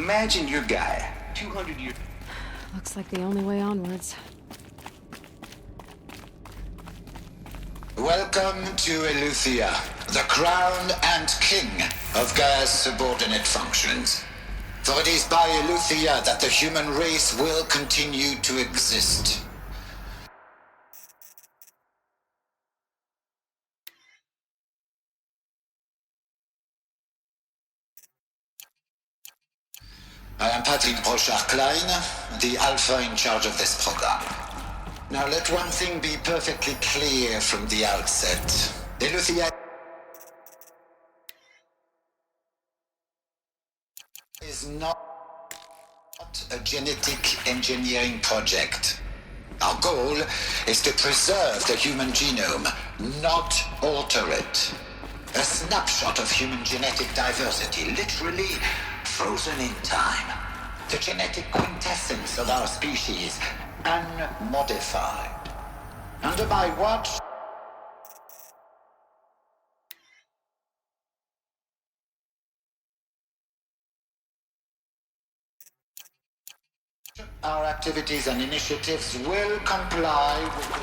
Imagine your guy, 200 years... Looks like the only way onwards. Welcome to Eleuthia, the crown and king of Gaia's subordinate functions. For it is by Eleuthia that the human race will continue to exist. I am Patrick Brochard-Klein, the Alpha in charge of this program. Now let one thing be perfectly clear from the outset. Eleuthia is not a genetic engineering project. Our goal is to preserve the human genome, not alter it. A snapshot of human genetic diversity, literally frozen in time. The genetic quintessence of our species, unmodified. Under my watch, our activities and initiatives will comply with the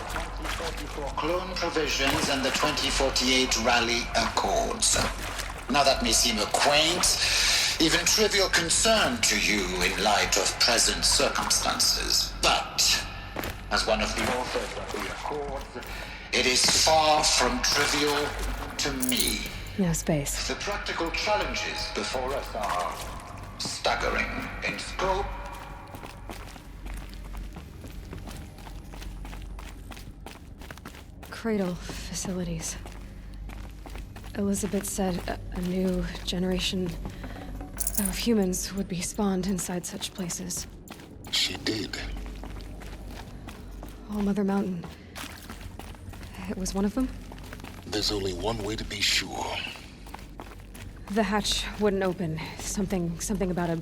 2034 clone provisions and the 2048 Rally Accords. Now that may seem a quaint, even trivial concern to you in light of present circumstances. But, as one of the authors of the Accords, it is far from trivial to me. No space. The practical challenges before us are staggering in scope. Cradle facilities. Elizabeth said a new generation of humans would be spawned inside such places. She did. All Mother Mountain. It was one of them? There's only one way to be sure. The hatch wouldn't open. Something about a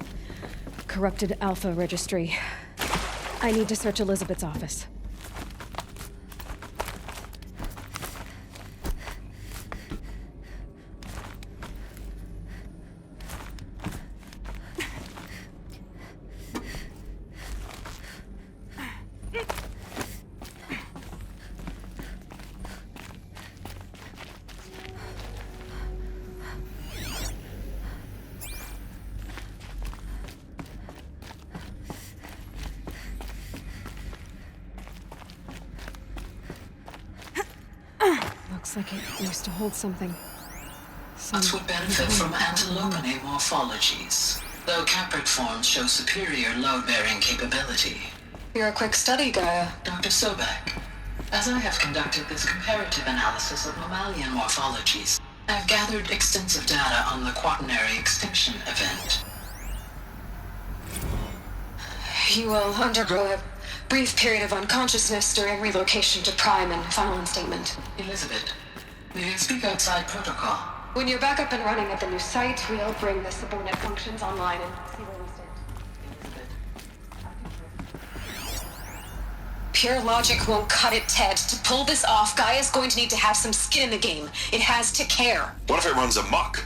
corrupted Alpha registry. I need to search Elizabeth's office. Looks like it used to hold something. That would benefit from antilopinae morphologies, though caprid forms show superior load-bearing capability. You're a quick study, Gaia. Dr. Sobeck, as I have conducted this comparative analysis of mammalian morphologies, I have gathered extensive data on the quaternary extinction event. You will undergo a brief period of unconsciousness during relocation to Prime and final instatement. Elizabeth, may I speak outside protocol? When you're back up and running at the new site, we'll bring the subordinate functions online and see where we stand. Pure logic won't cut it, Ted. To pull this off, Gaia's going to need to have some skin in the game. It has to care. What if it runs amok?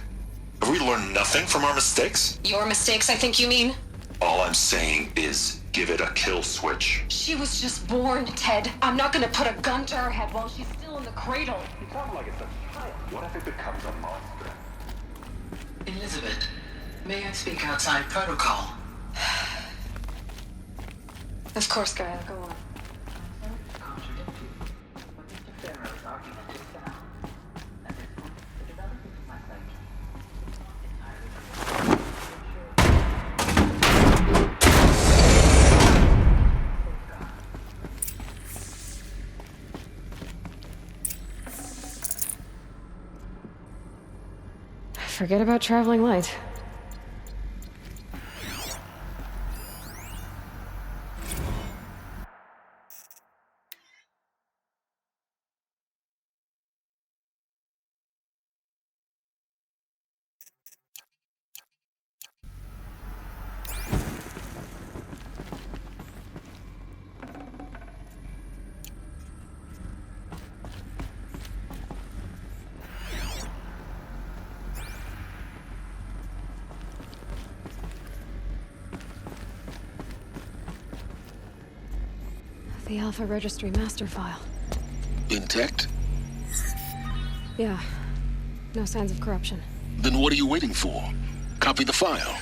Have we learned nothing from our mistakes? Your mistakes, I think you mean? All I'm saying is give it a kill switch. She was just born, Ted. I'm not gonna put a gun to her head while she's still in the cradle. You sound like it's a child. What if it becomes a monster? Elizabeth, may I speak outside protocol? Of course, Gaia, go on. Forget about traveling light. The Alpha Registry master file. Intact? Yeah. No signs of corruption. Then what are you waiting for? Copy the file.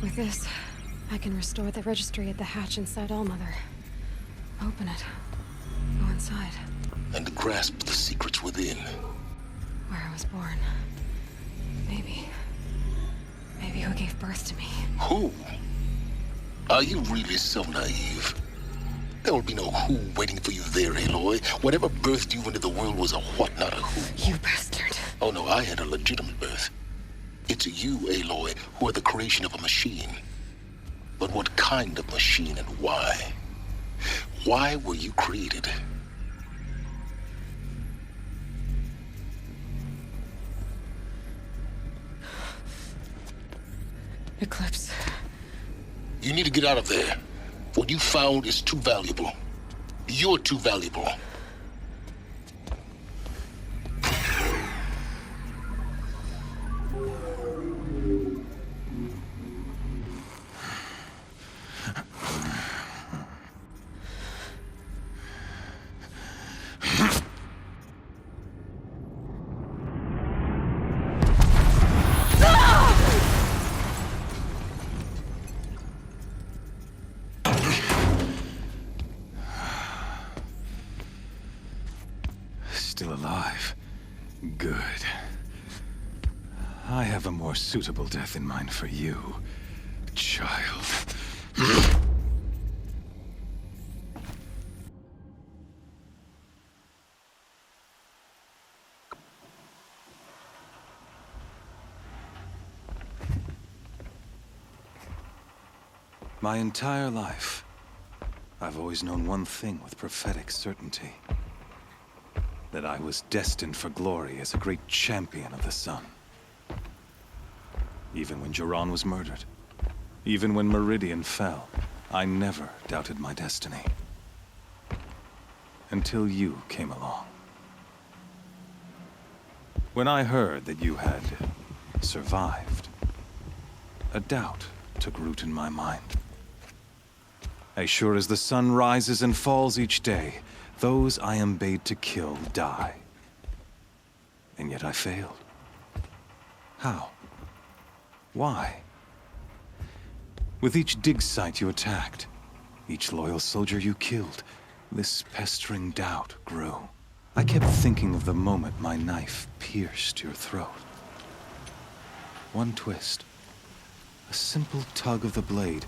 With this, I can restore the registry at the hatch inside Allmother. Open it. Go inside. And grasp the secrets within. Where I was born. Maybe who gave birth to me. Who? Are you really so naive? There will be no who waiting for you there, Aloy. Whatever birthed you into the world was a what, not a who. You bastard. Oh no, I had a legitimate birth. It's you, Aloy, who are the creation of a machine. But what kind of machine and why? Why were you created? Eclipse. You need to get out of there. What you found is too valuable. You're too valuable. Still alive. Good. I have a more suitable death in mind for you, child. My entire life, I've always known one thing with prophetic certainty. That I was destined for glory as a great champion of the sun. Even when Jiran was murdered, even when Meridian fell, I never doubted my destiny. Until you came along. When I heard that you had survived, a doubt took root in my mind. As sure as the sun rises and falls each day, those I am bade to kill die. And yet I failed. How? Why? With each dig site you attacked, each loyal soldier you killed, this pestering doubt grew. I kept thinking of the moment my knife pierced your throat. One twist, a simple tug of the blade,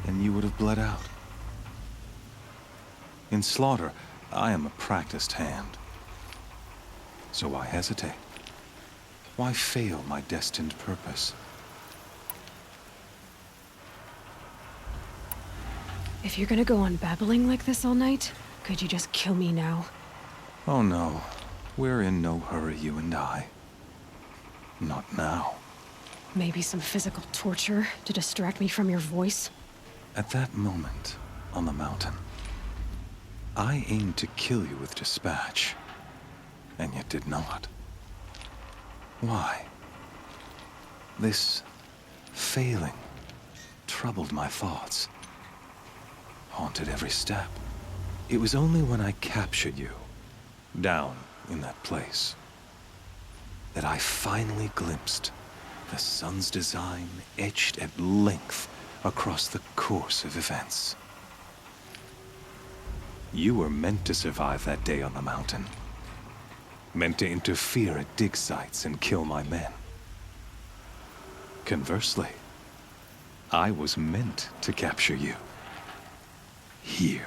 and you would have bled out. In slaughter, I am a practiced hand. So why hesitate? Why fail my destined purpose? If you're gonna go on babbling like this all night, could you just kill me now? Oh no, we're in no hurry, you and I. Not now. Maybe some physical torture to distract me from your voice? At that moment, on the mountain, I aimed to kill you with dispatch, and yet did not. Why? This failing troubled my thoughts, haunted every step. It was only when I captured you, down in that place, that I finally glimpsed the sun's design etched at length across the course of events. You were meant to survive that day on the mountain. Meant to interfere at dig sites and kill my men. Conversely, I was meant to capture you. Here.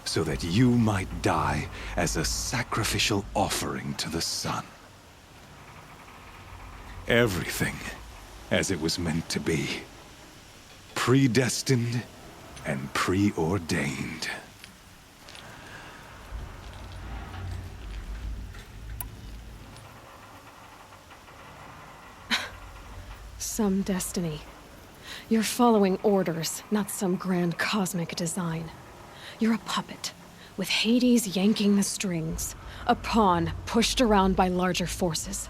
So that you might die as a sacrificial offering to the sun. Everything as it was meant to be. Predestined and preordained. Some destiny. You're following orders, not some grand cosmic design. You're a puppet, with Hades yanking the strings. A pawn pushed around by larger forces.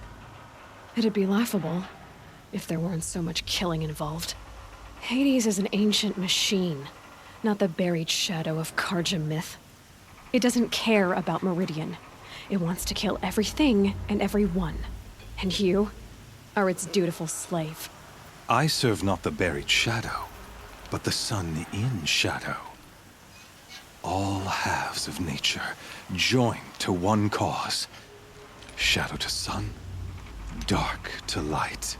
It'd be laughable if there weren't so much killing involved. Hades is an ancient machine, not the buried shadow of Karja myth. It doesn't care about Meridian. It wants to kill everything and everyone. And you are its dutiful slave. I serve not the buried shadow, but the sun in shadow. All halves of nature joined to one cause. Shadow to sun, dark to light.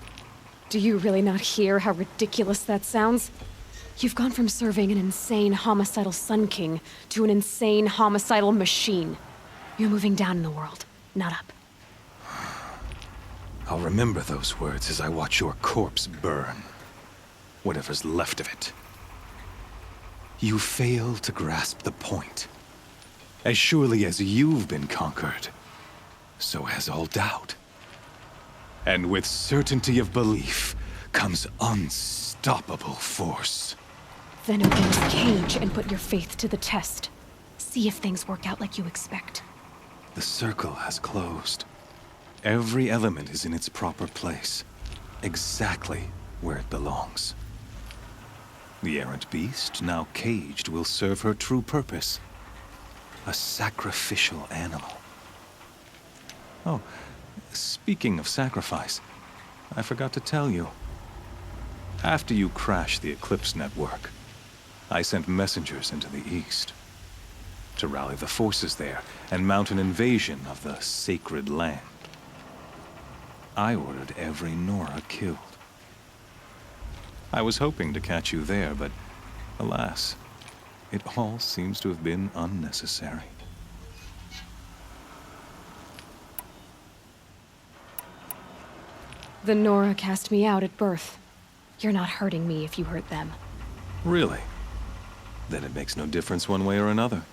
Do you really not hear how ridiculous that sounds? You've gone from serving an insane homicidal Sun King to an insane homicidal machine. You're moving down in the world, not up. I'll remember those words as I watch your corpse burn. Whatever's left of it. You fail to grasp the point. As surely as you've been conquered, so has all doubt. And with certainty of belief comes unstoppable force. Then open this cage and put your faith to the test. See if things work out like you expect. The circle has closed. Every element is in its proper place, exactly where it belongs. The errant beast, now caged, will serve her true purpose. A sacrificial animal. Oh, speaking of sacrifice, I forgot to tell you. After you crashed the Eclipse network, I sent messengers into the east to rally the forces there and mount an invasion of the sacred land. I ordered every Nora killed. I was hoping to catch you there, but alas, it all seems to have been unnecessary. The Nora cast me out at birth. You're not hurting me if you hurt them. Really? Then it makes no difference one way or another.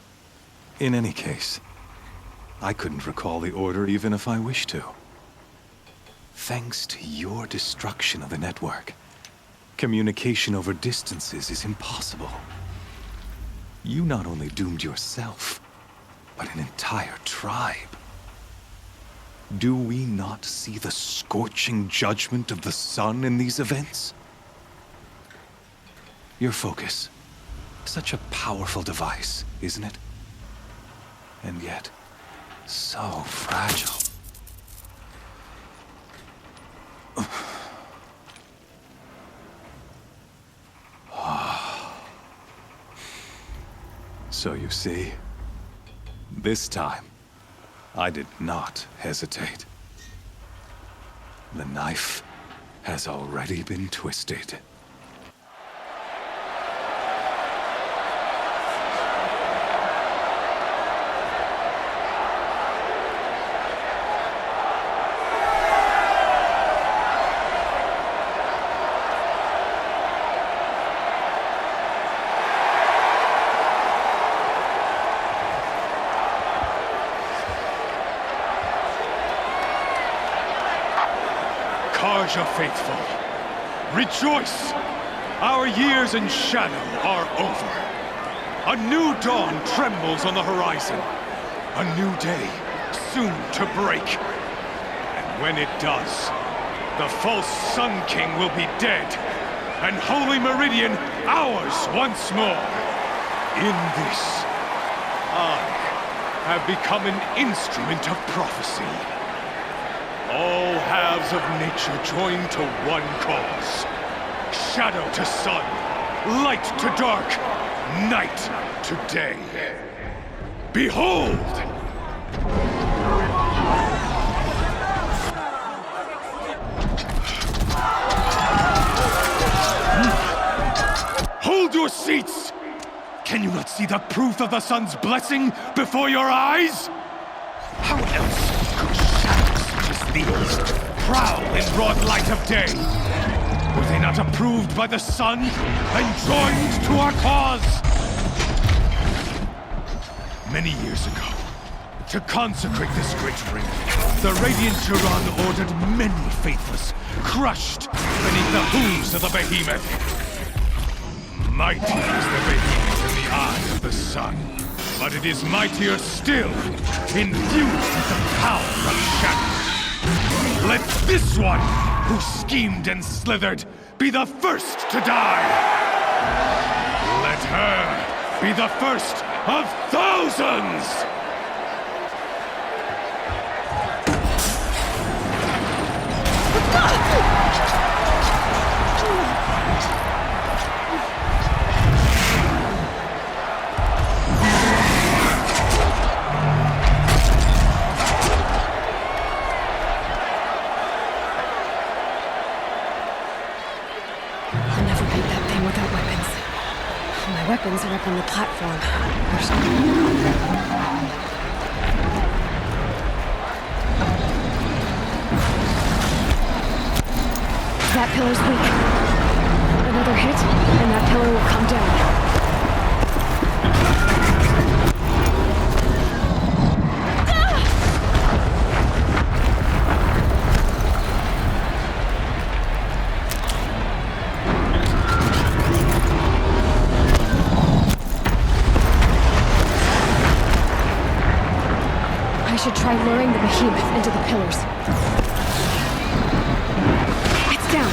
In any case, I couldn't recall the order even if I wished to. Thanks to your destruction of the network, communication over distances is impossible. You not only doomed yourself, but an entire tribe. Do we not see the scorching judgment of the sun in these events? Your focus. Such a powerful device, isn't it? And yet, so fragile. So you see, this time, I did not hesitate. The knife has already been twisted. Karja faithful, rejoice! Our years in shadow are over. A new dawn trembles on the horizon. A new day soon to break. And when it does, the false Sun King will be dead, and Holy Meridian ours once more. In this, I have become an instrument of prophecy. All halves of nature join to one cause. Shadow to sun, light to dark, night to day. Behold! Hold your seats! Can you not see the proof of the sun's blessing before your eyes? How else could shadows such as these prowl in broad light of day? Were they not approved by the sun and joined to our cause? Many years ago, to consecrate this great ring, the Radiant Turan ordered many faithless, crushed beneath the hooves of the behemoth. Mighty is the behemoth in the eye of the sun, but it is mightier still, infused with the power of shadow. Let this one, who schemed and slithered, be the first to die! Let Let her be the first of thousands! Weapons are up on the platform. That pillar's weak. Another hit, and that pillar will come down. Try luring the behemoth into the pillars. It's down.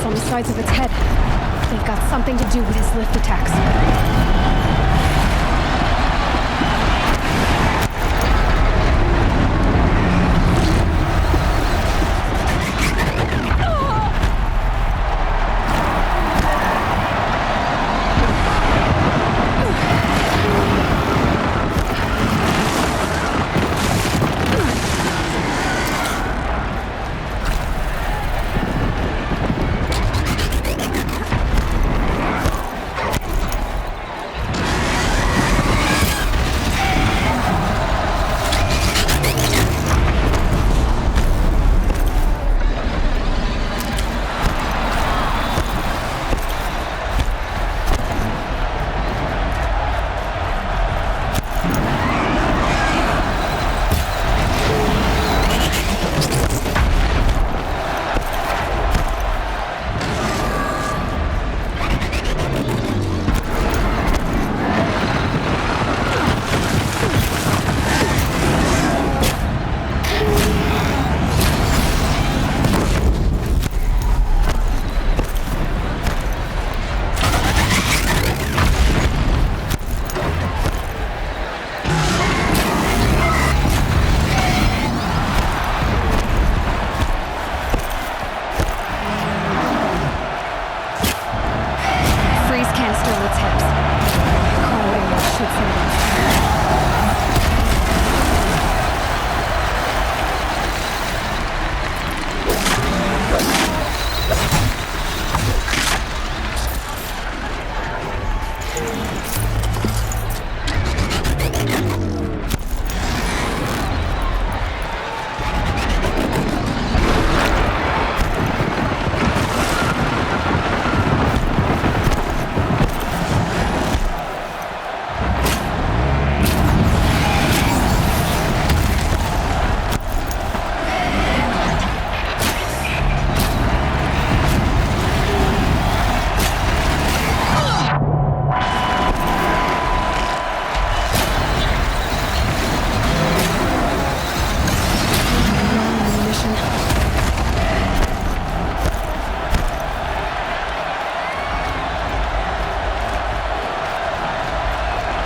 On the sides of its head. They've got something to do with his lift attacks.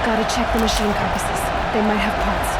Gotta check the machine carcasses. They might have parts.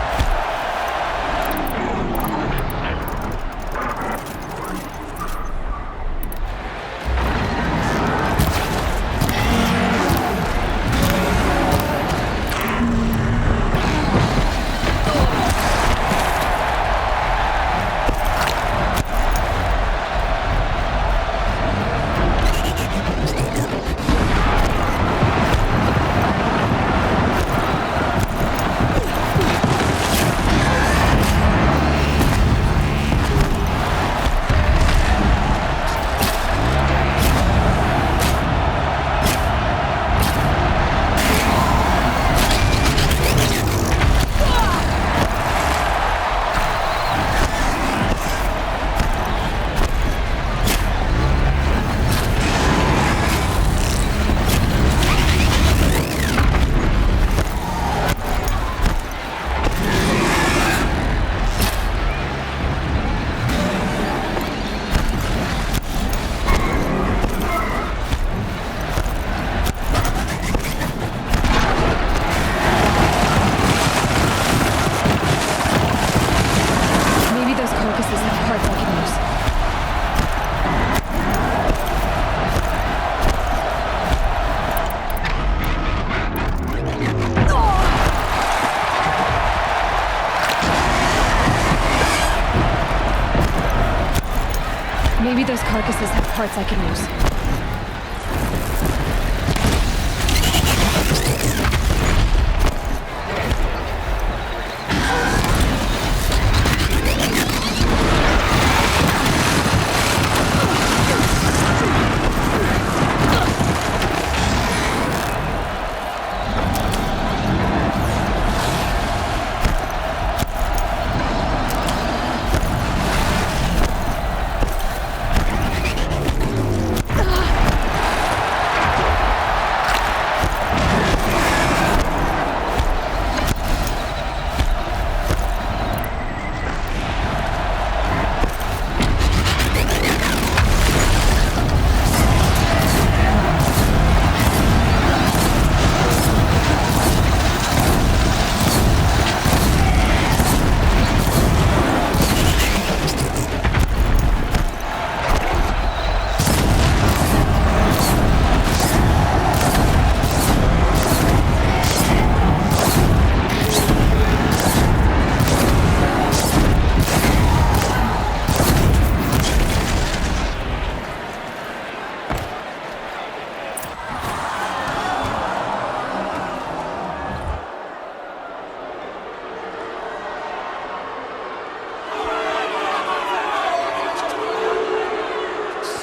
Maybe those carcasses have parts I can use.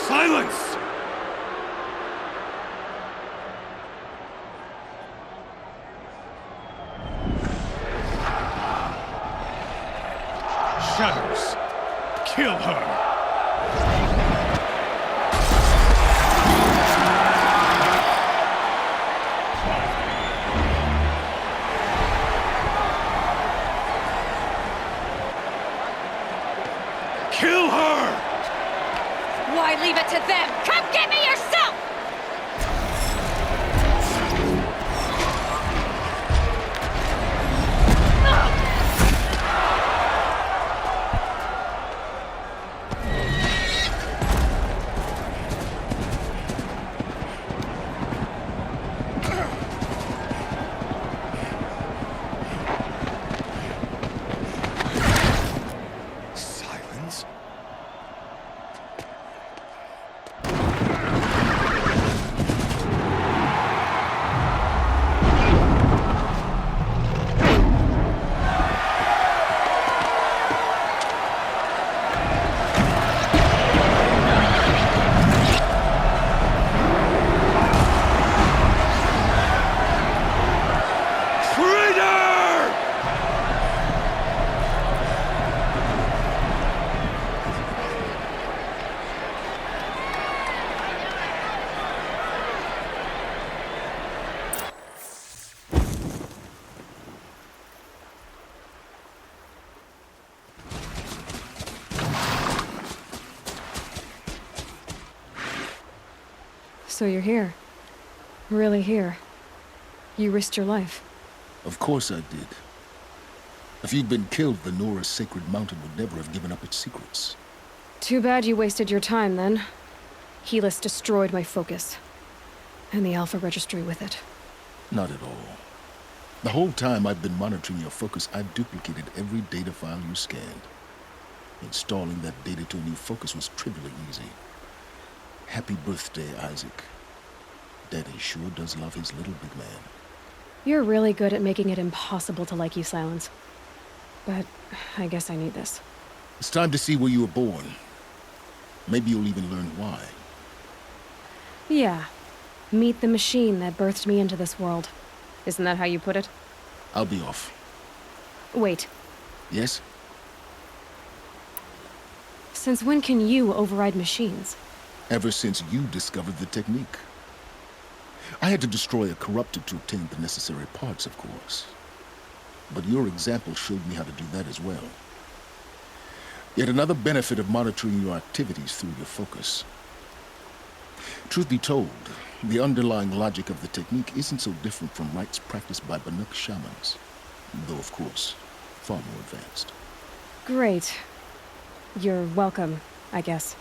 Silence! Shadows, kill her! Kill her! Why leave it to them? Come get me yourself! Silence? Traitor! So you're here. Really here. You risked your life. Of course I did. If you'd been killed, the Nora's sacred mountain would never have given up its secrets. Too bad you wasted your time, then. Helis destroyed my focus. And the Alpha Registry with it. Not at all. The whole time I've been monitoring your focus, I've duplicated every data file you scanned. Installing that data to a new focus was trivially easy. Happy birthday, Isaac. Daddy sure does love his little big man. You're really good at making it impossible to like you, Silence. But I guess I need this. It's time to see where you were born. Maybe you'll even learn why. Yeah. Meet the machine that birthed me into this world. Isn't that how you put it? I'll be off. Wait. Yes? Since when can you override machines? Ever since you discovered the technique. I had to destroy a corrupted to obtain the necessary parts, of course. But your example showed me how to do that as well. Yet another benefit of monitoring your activities through your focus. Truth be told, the underlying logic of the technique isn't so different from rites practiced by Banuk shamans, though of course, far more advanced. Great. You're welcome, I guess.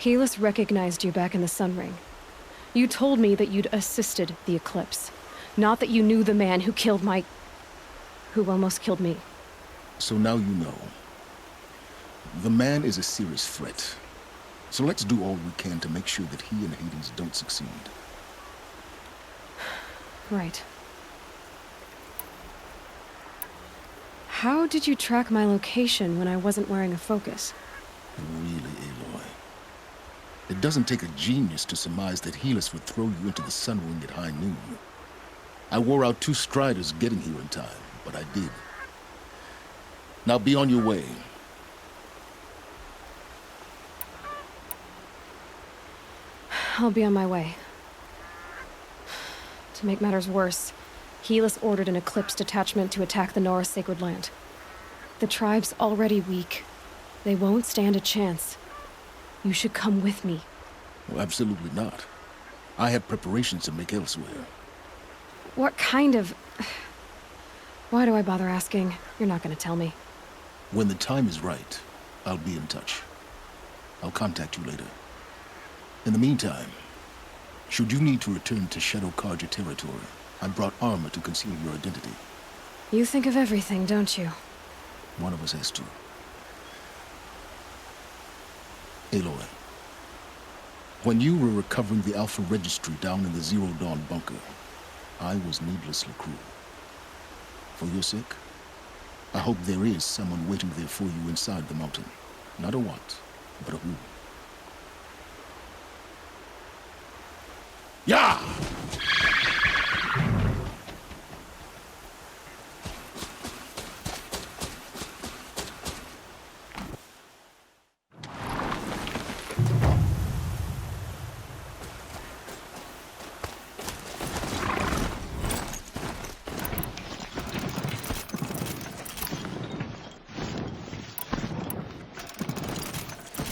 Helis recognized you back in the Sun Ring. You told me that you'd assisted the Eclipse, not that you knew the man who almost killed me. So now you know. The man is a serious threat. So let's do all we can to make sure that he and Hades don't succeed. Right. How did you track my location when I wasn't wearing a focus? Really, Aloy? It doesn't take a genius to surmise that Helis would throw you into the sun ring at high noon. I wore out 2 striders getting here in time, but I did. Now be on your way. I'll be on my way. To make matters worse, Helis ordered an Eclipse detachment to attack the Norris Sacred Land. The tribe's already weak. They won't stand a chance. You should come with me. Well, absolutely not. I have preparations to make elsewhere. What kind of... Why do I bother asking? You're not gonna tell me. When the time is right, I'll be in touch. I'll contact you later. In the meantime, should you need to return to Shadow Karja territory, I brought armor to conceal your identity. You think of everything, don't you? One of us has to. Aloy, when you were recovering the Alpha Registry down in the Zero Dawn bunker, I was needlessly cruel. For your sake, I hope there is someone waiting there for you inside the mountain. Not a what, but a who. Yeah!